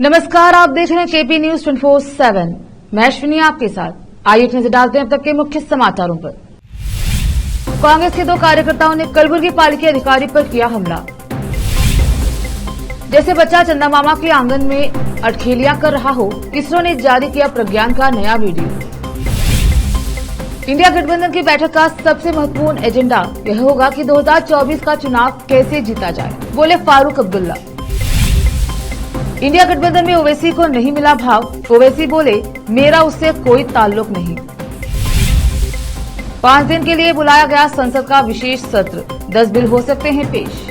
नमस्कार, आप देख रहे हैं केपी न्यूज 24/7। मैं अश्विनी आपके साथ। आइए एक नजर डालते हैं अब तक के मुख्य समाचारों पर। कांग्रेस के 2 कार्यकर्ताओं ने कलबुर्गी पालिका अधिकारी पर किया हमला। जैसे बच्चा चंदा मामा के आंगन में अटखेलियां कर रहा हो, इसरो ने जारी किया प्रज्ञान का नया वीडियो। इंडिया गठबंधन की बैठक का सबसे महत्वपूर्ण एजेंडा यह होगा कि 2024 का चुनाव कैसे जीता जाए, बोले फारूक अब्दुल्ला। इंडिया गठबंधन में ओवैसी को नहीं मिला भाव, ओवैसी बोले मेरा उससे कोई ताल्लुक नहीं। 5 दिन के लिए बुलाया गया संसद का विशेष सत्र, 10 बिल हो सकते हैं पेश।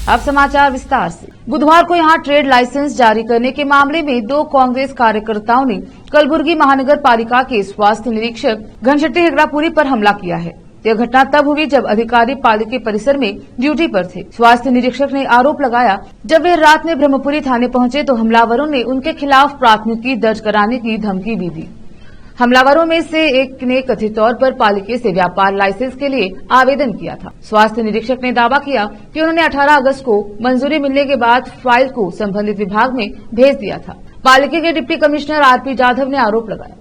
अब समाचार विस्तार से। बुधवार को यहां ट्रेड लाइसेंस जारी करने के मामले में 2 कांग्रेस कार्यकर्ताओं ने कलबुर्गी महानगर पालिका के स्वास्थ्य निरीक्षक घनशेट्टी हेगड़ापुरी पर हमला किया है। यह घटना तब हुई जब अधिकारी पालिका परिसर में ड्यूटी पर थे। स्वास्थ्य निरीक्षक ने आरोप लगाया, जब वे रात में ब्रह्मपुरी थाने पहुंचे तो हमलावरों ने उनके खिलाफ प्राथमिकी दर्ज कराने की धमकी भी दी। हमलावरों में से एक ने कथित तौर पर पालिका से व्यापार लाइसेंस के लिए आवेदन किया था। स्वास्थ्य निरीक्षक ने दावा किया कि उन्होंने 18 अगस्त को मंजूरी मिलने के बाद फाइल को संबंधित विभाग में भेज दिया था। पालिका के डिप्टी कमिश्नर आरपी जाधव ने आरोप लगाया।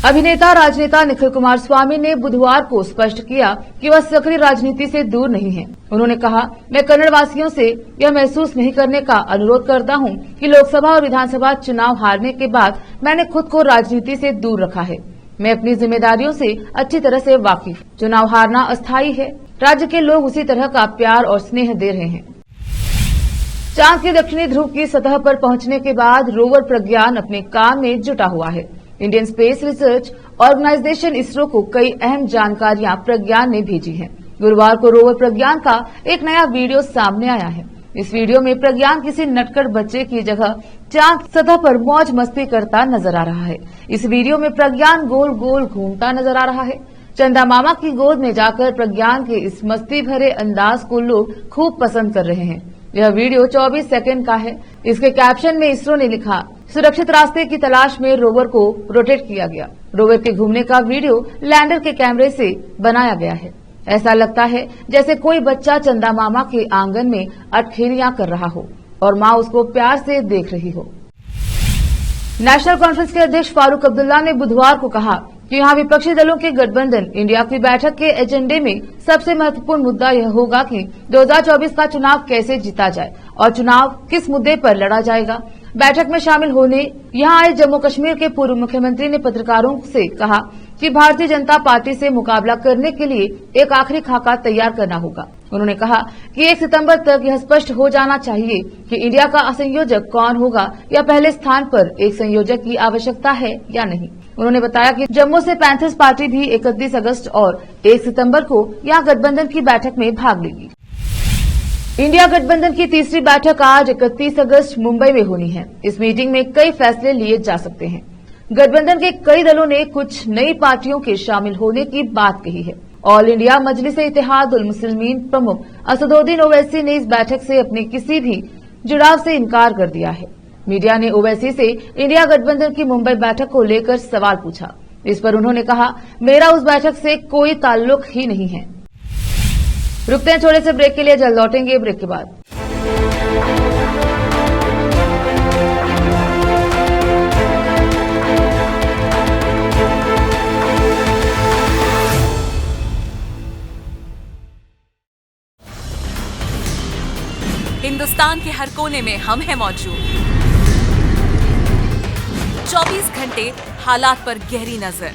अभिनेता राजनेता निखिल कुमार स्वामी ने बुधवार को स्पष्ट किया कि वह सक्रिय राजनीति से दूर नहीं है। उन्होंने कहा, मैं कन्नड़ वासियों से यह महसूस नहीं करने का अनुरोध करता हूं कि लोकसभा और विधानसभा चुनाव हारने के बाद मैंने खुद को राजनीति से दूर रखा है। मैं अपनी जिम्मेदारियों से अच्छी तरह से वाकिफ। चुनाव हारना अस्थायी है। राज्य के लोग उसी तरह का प्यार और स्नेह दे रहे हैं। चांद के दक्षिणी ध्रुव की सतह पर पहुंचने के बाद रोवर प्रज्ञान अपने काम में जुटा हुआ है। Indian space research organisation ISRO को कई अहम जानकारियां प्रज्ञान ने भेजी हैं। गुरुवार को रोवर प्रज्ञान का एक नया वीडियो सामने आया है। इस वीडियो में प्रज्ञान किसी नटखट बच्चे की जगह चांद सतह पर मौज मस्ती करता नजर आ रहा है। इस वीडियो में प्रज्ञान गोल गोल घूमता नजर आ रहा है। चंदा मामा की गोद में जाकर प्रज्ञान के इस मस्ती भरे अंदाज को लोग खूब पसंद कर रहे हैं। यह वीडियो 24 सेकंड का है। इसके कैप्शन में इसरो ने लिखा, सुरक्षित रास्ते की तलाश में रोवर को रोटेट किया गया। रोवर के घूमने का वीडियो लैंडर के कैमरे से बनाया गया है। ऐसा लगता है जैसे कोई बच्चा चंदा मामा के आंगन में अटखेलियां कर रहा हो और मां उसको प्यार से देख रही हो। नेशनल कॉन्फ्रेंस के अध्यक्ष फारूक अब्दुल्ला ने बुधवार को कहा कि यहां विपक्षी दलों के गठबंधन इंडिया की बैठक के एजेंडे में सबसे महत्वपूर्ण मुद्दा यह होगा कि 2024 का चुनाव कैसे जीता जाए और चुनाव किस मुद्दे पर लड़ा जाएगा। बैठक में शामिल होने यहां आए जम्मू कश्मीर के पूर्व मुख्यमंत्री ने पत्रकारों से कहा कि भारतीय जनता पार्टी से मुकाबला करने के लिए एक आखिरी खाका तैयार करना होगा। उन्होंने कहा कि 1 सितंबर तक यह स्पष्ट हो जाना चाहिए कि इंडिया का संयोजक कौन होगा या पहले स्थान पर एक संयोजक की आवश्यकता है या नहीं। उन्होंने बताया कि जम्मू से पैंथर्स पार्टी भी 31 अगस्त और 1 सितंबर को यहां गठबंधन की बैठक में भाग लेगी। इंडिया गठबंधन की तीसरी बैठक आज 31 अगस्त मुंबई में होनी है। इस मीटिंग में कई फैसले लिए जा सकते हैं। गठबंधन के कई दलों ने कुछ नई पार्टियों के शामिल होने की बात कही है। ऑल इंडिया मजलिस-ए-इत्तेहादुल मुस्लिमीन प्रमुख असदुद्दीन ओवैसी ने इस बैठक से अपने किसी भी जुड़ाव से इनकार कर दिया है। मीडिया ने ओवैसी से इंडिया गठबंधन की मुंबई बैठक को लेकर सवाल पूछा। इस पर उन्होंने कहा, मेरा उस बैठक से कोई ताल्लुक ही नहीं है। रुकते हैं थोड़े से ब्रेक के लिए, जल्द लौटेंगे ब्रेक के बाद। हिंदुस्तान के हर कोने में हम हैं मौजूद। 24 घंटे हालात पर गहरी नजर,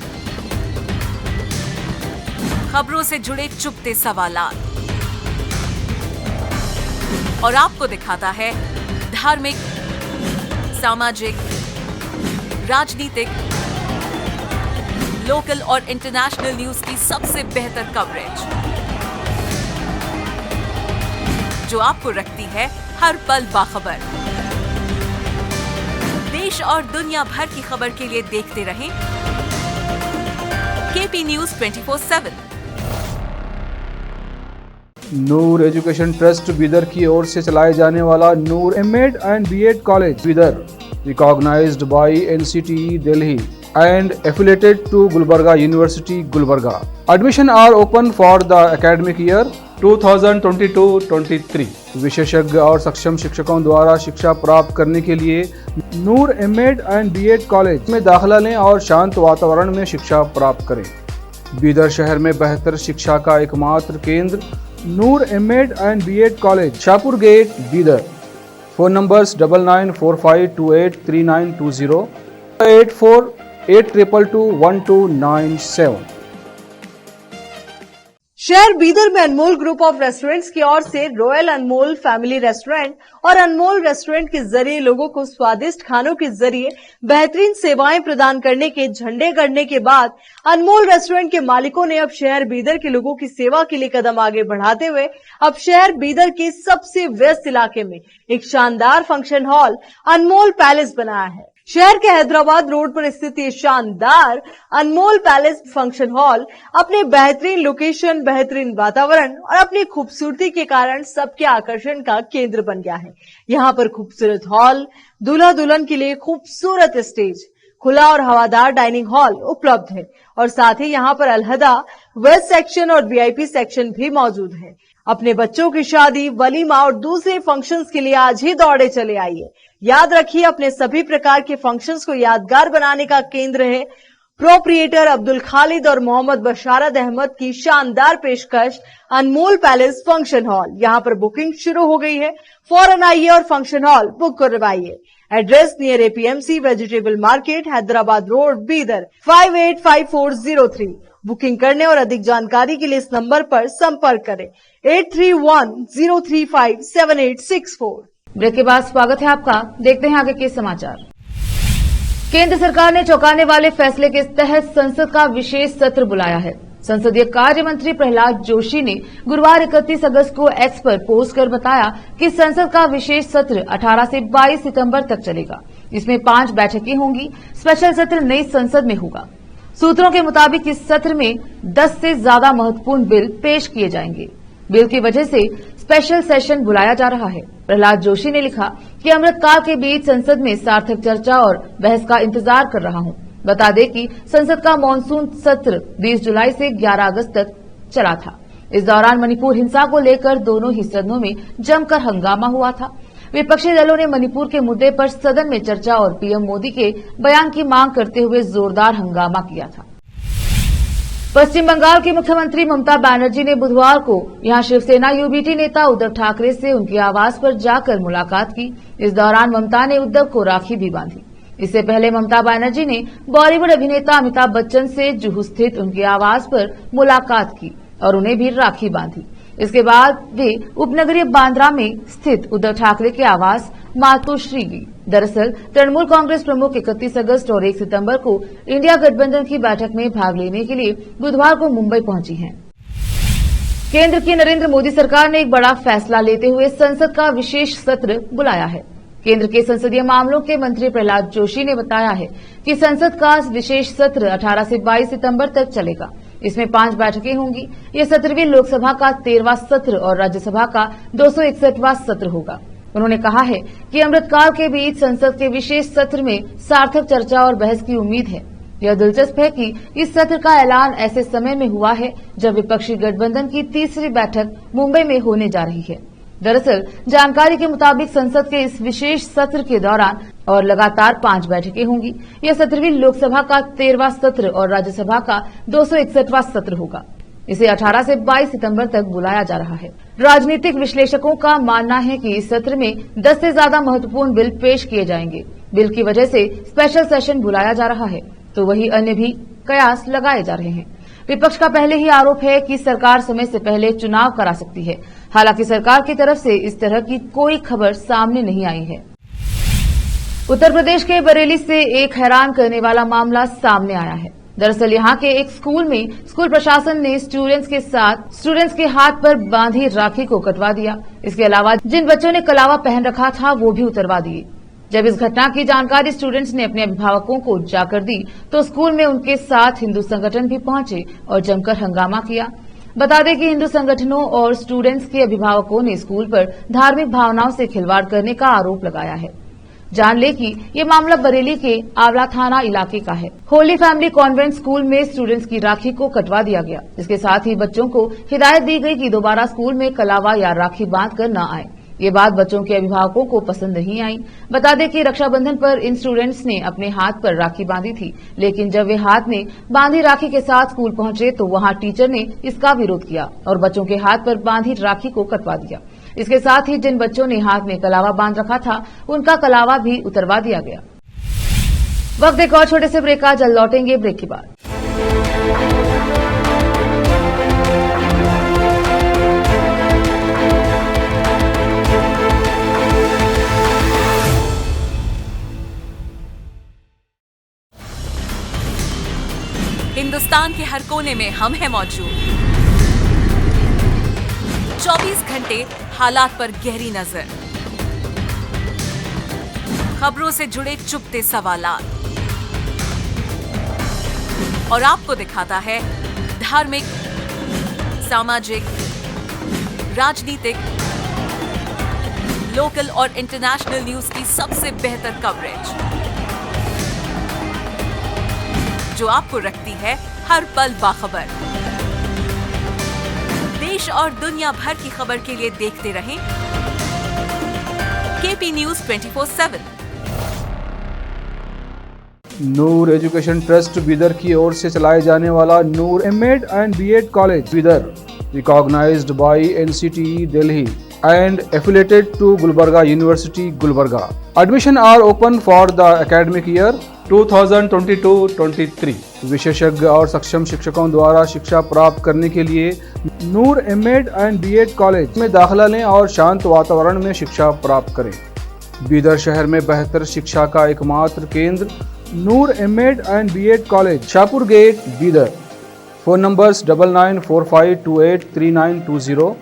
खबरों से जुड़े चुपते सवालात और आपको दिखाता है धार्मिक, सामाजिक, राजनीतिक, लोकल और इंटरनेशनल न्यूज की सबसे बेहतर कवरेज जो आपको रखती है हर पल बाखबर। देश और दुनिया भर की खबर के लिए देखते रहें KP news 24/7। Noor education trust Bidar की ओर से चलाए जाने वाला Noor MEd and BEd college Bidar, recognised by NCTE Delhi and affiliated to Gulbarga University, Gulbarga. Admission are open for the academic year 2022-23. विशेषज्ञ और सक्षम शिक्षकों द्वारा शिक्षा प्राप्त करने के लिए नूर एमएड एंड बीएड कॉलेज में दाखिला लें और शांत वातावरण में शिक्षा प्राप्त करें। बीदर शहर में बेहतर शिक्षा का एकमात्र केंद्र Noor MEd and BEd college, Shahpur gate, Bidar. Phone numbers 9945283920, 8482221297। शहर बीदर में अनमोल ग्रुप ऑफ रेस्टोरेंट्स की ओर से रॉयल अनमोल फैमिली रेस्टोरेंट और अनमोल रेस्टोरेंट के जरिए लोगों को स्वादिष्ट खानों के जरिए बेहतरीन सेवाएं प्रदान करने के झंडे गड़ने के बाद अनमोल रेस्टोरेंट के मालिकों ने अब शहर बीदर के लोगों की सेवा के लिए कदम आगे बढ़ाते हुए अब शहर बीदर के सबसे व्यस्त इलाके में एक शानदार फंक्शन हॉल अनमोल पैलेस बनाया है। शहर के हैदराबाद रोड पर स्थित ये शानदार अनमोल पैलेस फंक्शन हॉल अपने बेहतरीन लोकेशन, बेहतरीन वातावरण और अपनी खूबसूरती के कारण सबके आकर्षण का केंद्र बन गया है। यहाँ पर खूबसूरत हॉल, दूल्हा दुल्हन के लिए खूबसूरत स्टेज, खुला और हवादार डाइनिंग हॉल उपलब्ध है और साथ ही यहाँ पर अलहदा वेस्ट सेक्शन और वीआईपी सेक्शन भी मौजूद है। अपने बच्चों की शादी, वलीमा और दूसरे फंक्शंस के लिए आज ही दौड़े चले आइए। याद रखिए, अपने सभी प्रकार के फंक्शंस को यादगार बनाने का केंद्र है प्रोप्रिएटर अब्दुल खालिद और मोहम्मद बशारत अहमद की शानदार पेशकश अनमोल पैलेस फंक्शन हॉल। यहाँ पर बुकिंग शुरू हो गई है, फौरन आइए और फंक्शन हॉल बुक करवाइए। Address near APMC vegetable market, Hyderabad road, Bidar 585403। Booking करने और अधिक जानकारी के लिए इस नंबर पर संपर्क करें 8310357864। ब्रेक के बाद स्वागत है आपका। देखते हैं आगे के समाचार। केंद्र सरकार ने चौंकाने वाले फैसले के तहत संसद का विशेष सत्र बुलाया है। संसदीय कार्य मंत्री प्रहलाद जोशी ने गुरुवार 31 अगस्त को एक्स पर पोस्ट कर बताया कि संसद का विशेष सत्र 18 से 22 सितंबर तक चलेगा। इसमें 5 बैठकें होंगी। स्पेशल सत्र नई संसद में होगा। सूत्रों के मुताबिक इस सत्र में 10 से ज्यादा महत्वपूर्ण बिल पेश किए जाएंगे। बिल की वजह से स्पेशल सेशन बुलाया जा रहा है। प्रहलाद जोशी ने लिखा कि अमृतकाल के बीच संसद में सार्थक चर्चा और बहस का इंतजार कर रहा हूं। बता दें कि संसद का मॉनसून सत्र 20 जुलाई से 11 अगस्त तक चला था। इस दौरान मणिपुर हिंसा को लेकर दोनों ही सदनों में जमकर हंगामा हुआ था। विपक्षी दलों ने मणिपुर के मुद्दे पर सदन में चर्चा और पीएम मोदी के बयान की मांग करते हुए जोरदार हंगामा किया था। पश्चिम बंगाल की मुख्यमंत्री ममता बनर्जी ने बुधवार को यहां शिवसेना यूबीटी नेता उद्धव ठाकरे से उनके आवास पर जाकर मुलाकात की। इस दौरान ममता ने उद्धव को राखी भी बांधी। इससे पहले ममता बनर्जी ने बॉलीवुड अभिनेता अमिताभ बच्चन से जुहू स्थित उनके आवास पर मुलाकात की और उन्हें भी राखी बांधी। इसके बाद वे उपनगरीय बांद्रा में स्थित उद्धव ठाकरे के आवास मातोश्री गई। दरअसल तृणमूल कांग्रेस प्रमुख 31 अगस्त और 1 सितंबर को इंडिया गठबंधन की बैठक में भाग लेने के लिए बुधवार को मुंबई पहुंची हैं। केंद्र की नरेंद्र मोदी सरकार ने एक बड़ा फैसला लेते हुए संसद का विशेष सत्र बुलाया है। केंद्र के संसदीय मामलों के मंत्री प्रहलाद जोशी ने बताया है कि संसद का विशेष सत्र 18 से 22 सितंबर तक चलेगा। इसमें 5 बैठकें होंगी। यह 17वीं लोकसभा का 13वां सत्र और राज्यसभा का 261वां सत्र होगा। उन्होंने कहा है कि अमृतकाल के बीच संसद के विशेष सत्र में सार्थक चर्चा और बहस की उम्मीद है। यह दिलचस्प है कि इस सत्र का ऐलान ऐसे समय में हुआ है जब विपक्षी गठबंधन की तीसरी बैठक मुंबई में होने जा रही है। दरअसल जानकारी के मुताबिक संसद के इस विशेष सत्र के दौरान और लगातार 5 बैठकें होंगी। यह 17वीं लोकसभा का 13वां सत्र और राज्यसभा का 261वां सत्र होगा। इसे 18 से 22 सितंबर तक बुलाया जा रहा है। राजनीतिक विश्लेषकों का मानना है कि इस सत्र में 10 से ज्यादा महत्वपूर्ण बिल पेश किए जाएंगे। बिल की वजह से स्पेशल सेशन बुलाया जा रहा है, तो वही अन्य भी कयास लगाए जा रहे हैं। विपक्ष का पहले ही आरोप है कि सरकार समय से पहले चुनाव करा सकती है। हालांकि सरकार की तरफ से इस तरह की कोई खबर सामने नहीं आई है। उत्तर प्रदेश के बरेली से एक हैरान करने वाला मामला सामने आया है। दरअसल यहाँ के एक स्कूल में स्कूल प्रशासन ने स्टूडेंट्स के हाथ पर बांधी राखी को कटवा दिया। इसके अलावा जिन बच्चों ने कलावा पहन रखा था वो भी उतरवा दिए। जब इस घटना की जानकारी स्टूडेंट्स ने अपने अभिभावकों को जाकर दी तो स्कूल में उनके साथ हिंदू संगठन भी पहुंचे और जमकर हंगामा किया। बता दें कि हिंदू संगठनों और स्टूडेंट्स के अभिभावकों ने स्कूल पर धार्मिक भावनाओं से खिलवाड़ करने का आरोप लगाया है। जान ले कि ये मामला बरेली के आंवला थाना इलाके का है। होली फैमिली कॉन्वेंट स्कूल में स्टूडेंट्स की राखी को कटवा दिया गया। इसके साथ ही बच्चों को हिदायत दी गई कि दोबारा स्कूल में कलावा या राखी बांधकर न आए। ये बात बच्चों के अभिभावकों को पसंद नहीं आई। बता दें कि रक्षाबंधन पर इन स्टूडेंट्स ने अपने हाथ पर राखी बांधी थी, लेकिन जब वे हाथ में बांधी राखी के साथ स्कूल पहुंचे तो वहां टीचर ने इसका विरोध किया और बच्चों के हाथ पर बांधी राखी को कटवा दिया। इसके साथ ही जिन बच्चों ने हाथ में कलावा बांध रखा था उनका कलावा भी उतरवा दिया गया। वक्त एक और छोटे से ब्रेक का, जल्द लौटेंगे ब्रेक के बाद। हिंदुस्तान के हर कोने में हम हैं मौजूद। 24 घंटे हालात पर गहरी नजर, खबरों से जुड़े चुपते सवालात और आपको दिखाता है धार्मिक, सामाजिक, राजनीतिक, लोकल और इंटरनेशनल न्यूज की सबसे बेहतर कवरेज, जो आपको रखती है हर पल बाखबर। देश और दुनिया भर की खबर के लिए देखते रहें KP news 24/7। Noor education trust Bidar की ओर से चलाए जाने वाला Noor MEd and BEd college Bidar, recognised by NCTE Delhi and affiliated to Gulbarga University, Gulbarga. Admission are open for the academic year 2022-23. विशेषज्ञ और सक्षम शिक्षकों द्वारा शिक्षा प्राप्त करने के लिए नूर एमएड एंड बीएड कॉलेज में दाखिला लें और शांत वातावरण में शिक्षा प्राप्त करें। बीदर शहर में बेहतर शिक्षा का एकमात्र केंद्र Noor MEd and BEd college, Shahpur gate, Bidar. Phone numbers 9945283920,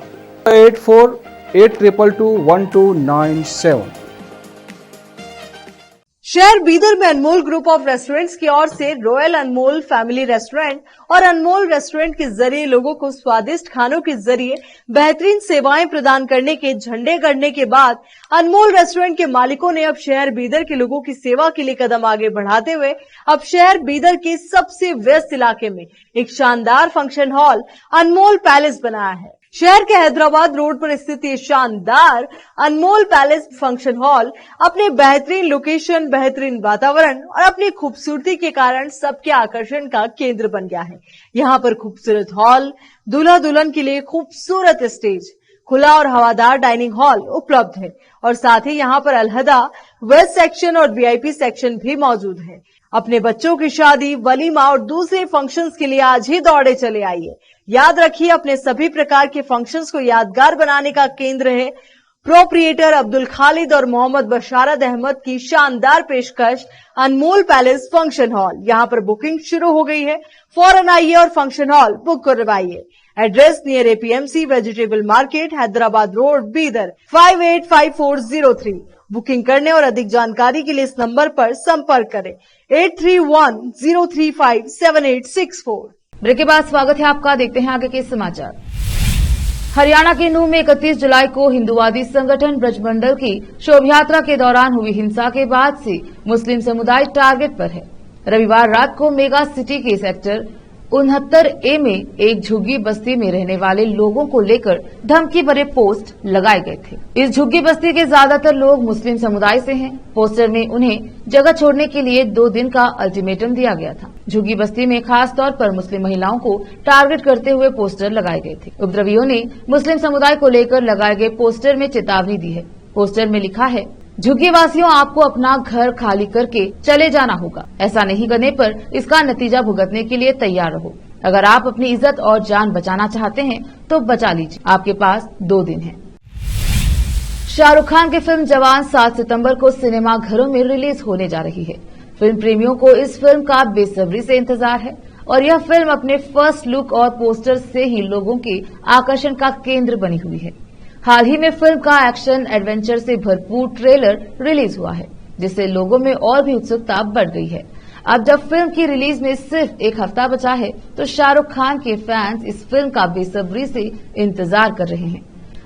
8482221297। शहर बीदर में अनमोल ग्रुप ऑफ रेस्टोरेंट्स की ओर से रॉयल अनमोल फैमिली रेस्टोरेंट और अनमोल रेस्टोरेंट के जरिए लोगों को स्वादिष्ट खानों के जरिए बेहतरीन सेवाएं प्रदान करने के झंडे गड़ने के बाद अनमोल रेस्टोरेंट के मालिकों ने अब शहर बीदर के लोगों की सेवा के लिए कदम आगे बढ़ाते हुए अब शहर बीदर के सबसे व्यस्त इलाके में एक शानदार फंक्शन हॉल अनमोल पैलेस बनाया है। शहर के हैदराबाद रोड पर स्थित ये शानदार अनमोल पैलेस फंक्शन हॉल अपने बेहतरीन लोकेशन, बेहतरीन वातावरण और अपनी खूबसूरती के कारण सबके आकर्षण का केंद्र बन गया है। यहाँ पर खूबसूरत हॉल, दूल्हा दुल्हन के लिए खूबसूरत स्टेज, खुला और हवादार डाइनिंग हॉल उपलब्ध है और साथ ही यहाँ पर अलहदा वेस्ट सेक्शन और वीआईपी सेक्शन भी मौजूद है। अपने बच्चों की शादी, वलीमा और दूसरे फंक्शंस के लिए आज ही दौड़े चले आइए। याद रखिए, अपने सभी प्रकार के फंक्शंस को यादगार बनाने का केंद्र है प्रोप्रिएटर अब्दुल खालिद और मोहम्मद बशारत अहमद की शानदार पेशकश अनमोल पैलेस फंक्शन हॉल। यहाँ पर बुकिंग शुरू हो गई है, फौरन आइए और फंक्शन हॉल बुक करवाइए। Address near APMC vegetable market, Hyderabad road, Bidar 585403। Booking करने और अधिक जानकारी के लिए इस नंबर पर संपर्क करें 8310357864। ब्रेक के बाद स्वागत है आपका। देखते हैं आगे के समाचार। हरियाणा के नूंह में 31 जुलाई को हिंदुवादी संगठन ब्रजमंडल की शोभा यात्रा के दौरान हुई हिंसा के बाद से मुस्लिम समुदाय टारगेट पर है। रविवार रात को मेगा सिटी के सेक्टर 69A में एक झुग्गी बस्ती में रहने वाले लोगों को लेकर धमकी भरे पोस्ट लगाए गए थे। इस झुग्गी बस्ती के ज्यादातर लोग मुस्लिम समुदाय से हैं। पोस्टर में उन्हें जगह छोड़ने के लिए 2 दिन का अल्टीमेटम दिया गया था। झुग्गी बस्ती में खास तौर पर मुस्लिम महिलाओं को टारगेट करते हुए पोस्टर लगाए गए थे। उपद्रवियों ने मुस्लिम समुदाय को लेकर लगाए गए पोस्टर में चेतावनी दी है। पोस्टर में लिखा है, झुग्गी वासियों, आपको अपना घर खाली करके चले जाना होगा। ऐसा नहीं करने पर इसका नतीजा भुगतने के लिए तैयार रहो। अगर आप अपनी इज्जत और जान बचाना चाहते हैं तो बचा लीजिए, आपके पास 2 दिन है। शाहरुख खान की फिल्म जवान 7 सितंबर को सिनेमा घरों में रिलीज होने जा रही है। फिल्म प्रेमियों को इस फिल्म का बेसब्री से इंतजार है और यह फिल्म अपने फर्स्ट लुक और पोस्टर से ही लोगों के आकर्षण का केंद्र बनी हुई है। हाल ही में फिल्म का एक्शन एडवेंचर से भरपूर ट्रेलर रिलीज हुआ है, जिससे लोगों में और भी उत्सुकता बढ़ गई है। अब जब फिल्म की रिलीज में सिर्फ 1 हफ्ता बचा है तो शाहरुख खान के फैंस इस फिल्म का बेसब्री से इंतजार कर रहे हैं।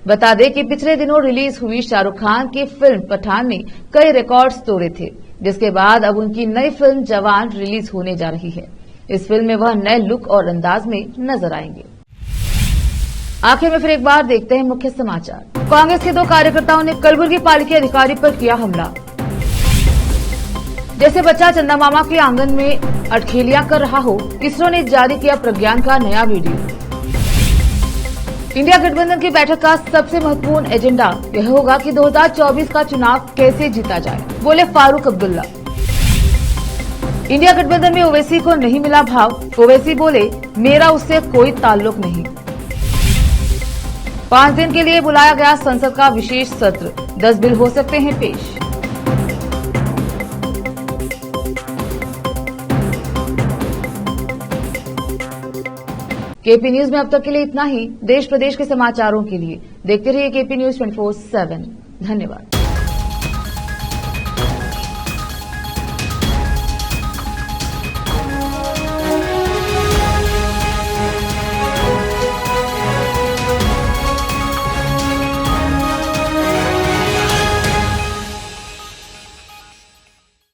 बता दें कि पिछले दिनों रिलीज हुई शाहरुख खान की फिल्म पठान ने कई रिकॉर्ड्स तोड़े थे, जिसके बाद अब उनकी नई फिल्म जवान रिलीज होने जा रही है। इस फिल्म में वह नए लुक और अंदाज में नजर आएंगे। आखिर में फिर एक बार देखते हैं मुख्य समाचार। कांग्रेस के 2 कार्यकर्ताओं ने कलबुर्गी पालिका अधिकारी पर किया हमला। जैसे बच्चा चंदा मामा के आंगन में अटखेलियां कर रहा हो, इसरो ने जारी किया प्रज्ञान का नया वीडियो। इंडिया गठबंधन की बैठक का सबसे महत्वपूर्ण एजेंडा यह होगा कि 2024 का चुनाव कैसे जीता जाए, बोले फारूक अब्दुल्ला। इंडिया गठबंधन में ओवैसी को नहीं मिला भाव, ओवैसी बोले मेरा उससे कोई ताल्लुक नहीं। 5 दिन के लिए बुलाया गया संसद का विशेष सत्र, 10 बिल हो सकते हैं पेश। केपी न्यूज में अब तक के लिए इतना ही। देश प्रदेश के समाचारों के लिए देखते रहिए केपी न्यूज 24/7। धन्यवाद।